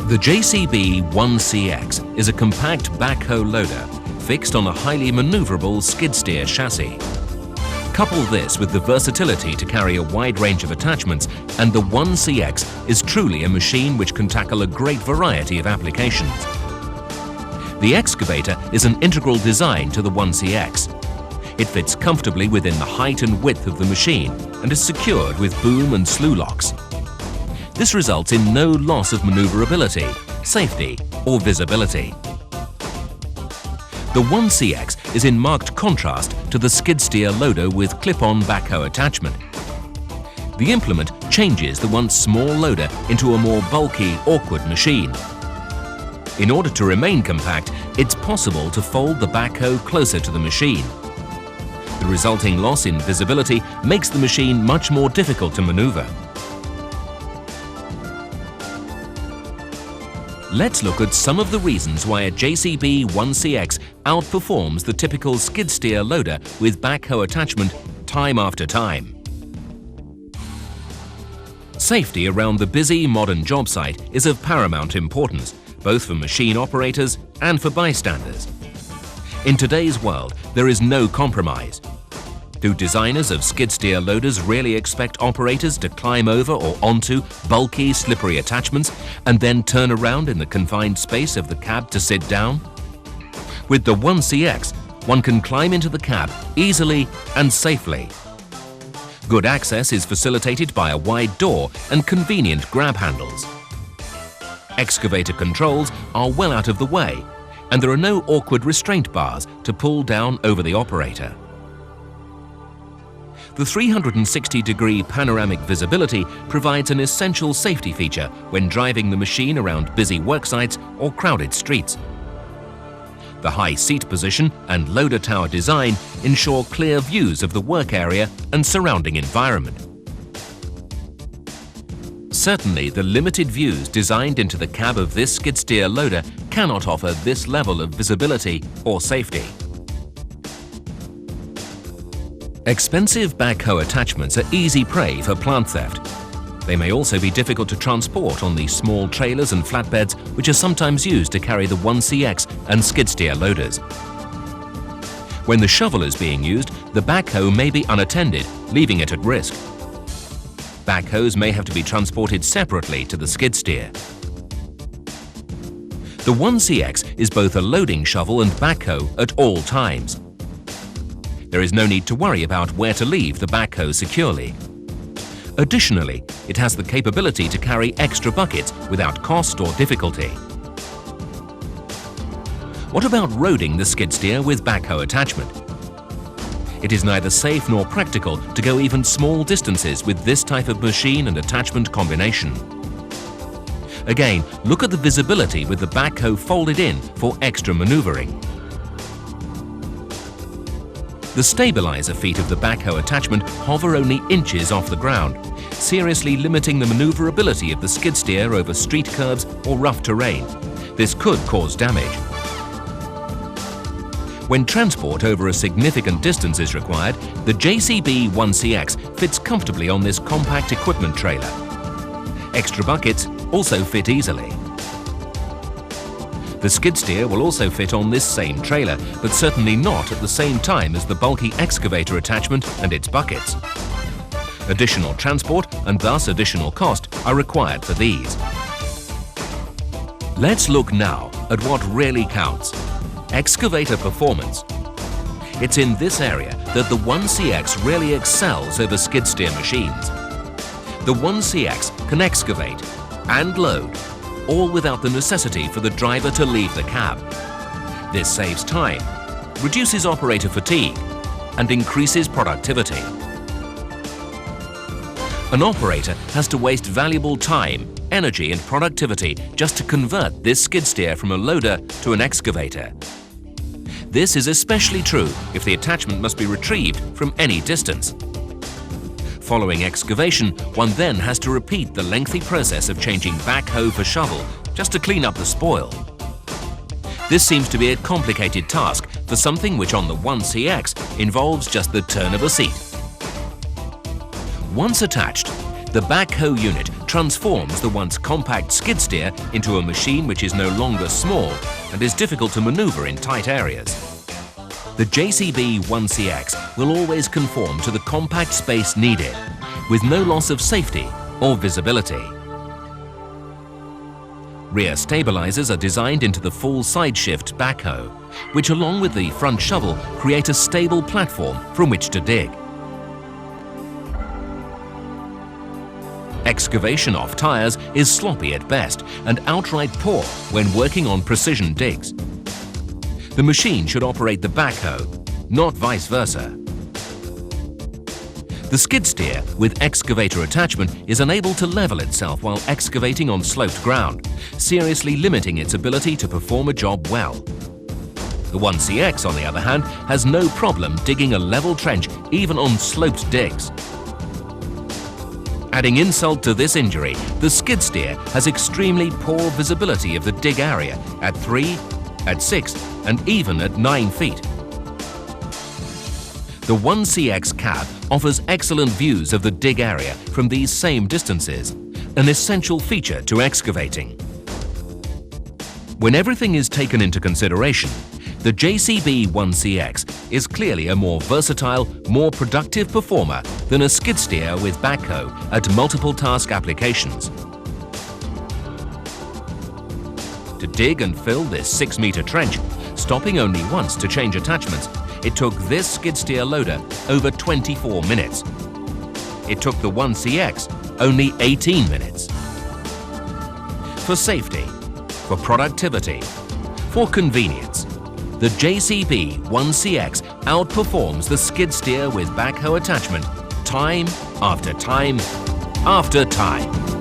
The JCB 1CX is a compact backhoe loader fixed on a highly maneuverable skid-steer chassis. Couple this with the versatility to carry a wide range of attachments, and the 1CX is truly a machine which can tackle a great variety of applications. The excavator is an integral design to the 1CX. It fits comfortably within the height and width of the machine and is secured with boom and slew locks. This results in no loss of maneuverability, safety or visibility. The 1CX is in marked contrast to the Skidsteer loader with clip-on backhoe attachment. The implement changes the once small loader into a more bulky, awkward machine. In order to remain compact, it's possible to fold the backhoe closer to the machine. The resulting loss in visibility makes the machine much more difficult to maneuver. Let's look at some of the reasons why a JCB 1CX outperforms the typical Skidsteer loader with backhoe attachment time after time. Safety around the busy modern job site is of paramount importance, both for machine operators and for bystanders. In today's world, there is no compromise. Do designers of skid-steer loaders really expect operators to climb over or onto bulky, slippery attachments and then turn around in the confined space of the cab to sit down? With the 1CX, one can climb into the cab easily and safely. Good access is facilitated by a wide door and convenient grab handles. Excavator controls are well out of the way, and there are no awkward restraint bars to pull down over the operator. The 360-degree panoramic visibility provides an essential safety feature when driving the machine around busy work sites or crowded streets. The high seat position and loader tower design ensure clear views of the work area and surrounding environment. Certainly, the limited views designed into the cab of this skid-steer loader cannot offer this level of visibility or safety. Expensive backhoe attachments are easy prey for plant theft. They may also be difficult to transport on the small trailers and flatbeds which are sometimes used to carry the 1CX and skid-steer loaders. When the shovel is being used, the backhoe may be unattended, leaving it at risk. Backhoes may have to be transported separately to the skid-steer. The 1CX is both a loading shovel and backhoe at all times. There is no need to worry about where to leave the backhoe securely. Additionally, it has the capability to carry extra buckets without cost or difficulty. What about roading the skid-steer with backhoe attachment? It is neither safe nor practical to go even small distances with this type of machine and attachment combination. Again, look at the visibility with the backhoe folded in for extra maneuvering. The stabilizer feet of the backhoe attachment hover only inches off the ground, seriously limiting the maneuverability of the skid-steer over street curbs or rough terrain. This could cause damage. When transport over a significant distance is required, the JCB 1CX fits comfortably on this compact equipment trailer. Extra buckets also fit easily. The skid-steer will also fit on this same trailer, but certainly not at the same time as the bulky excavator attachment and its buckets. Additional transport and thus additional cost are required for these. Let's look now at what really counts: excavator performance. It's in this area that the 1CX really excels over skid-steer machines. The 1CX can excavate and load, all without the necessity for the driver to leave the cab. This saves time, reduces operator fatigue, and increases productivity. An operator has to waste valuable time, energy, and productivity just to convert this skid-steer from a loader to an excavator. This is especially true if the attachment must be retrieved from any distance. Following excavation, one then has to repeat the lengthy process of changing backhoe for shovel just to clean up the spoil. This seems to be a complicated task for something which on the 1CX involves just the turn of a seat. Once attached, The backhoe unit transforms the once compact skid steer into a machine which is no longer small and is difficult to maneuver in tight areas. The JCB 1CX will always conform to the compact space needed, with no loss of safety or visibility. Rear stabilizers are designed into the full side shift backhoe, which along with the front shovel create a stable platform from which to dig. Excavation off tyres is sloppy at best and outright poor when working on precision digs. The machine should operate the backhoe, not vice versa. The skid steer with excavator attachment is unable to level itself while excavating on sloped ground, seriously limiting its ability to perform a job well. The 1CX, on the other hand, has no problem digging a level trench even on sloped digs. Adding insult to this injury, the skid steer has extremely poor visibility of the dig area at 3, at 6 and even at 9 feet. The 1CX cab offers excellent views of the dig area from these same distances, an essential feature to excavating. When everything is taken into consideration, the JCB 1CX is clearly a more versatile, more productive performer than a skid steer with backhoe at multiple task applications. To dig and fill this 6-meter trench, stopping only once to change attachments, it took this skid steer loader over 24 minutes. It took the 1CX only 18 minutes. For safety, for productivity, for convenience, the JCB 1CX outperforms the skid steer with backhoe attachment time after time after time.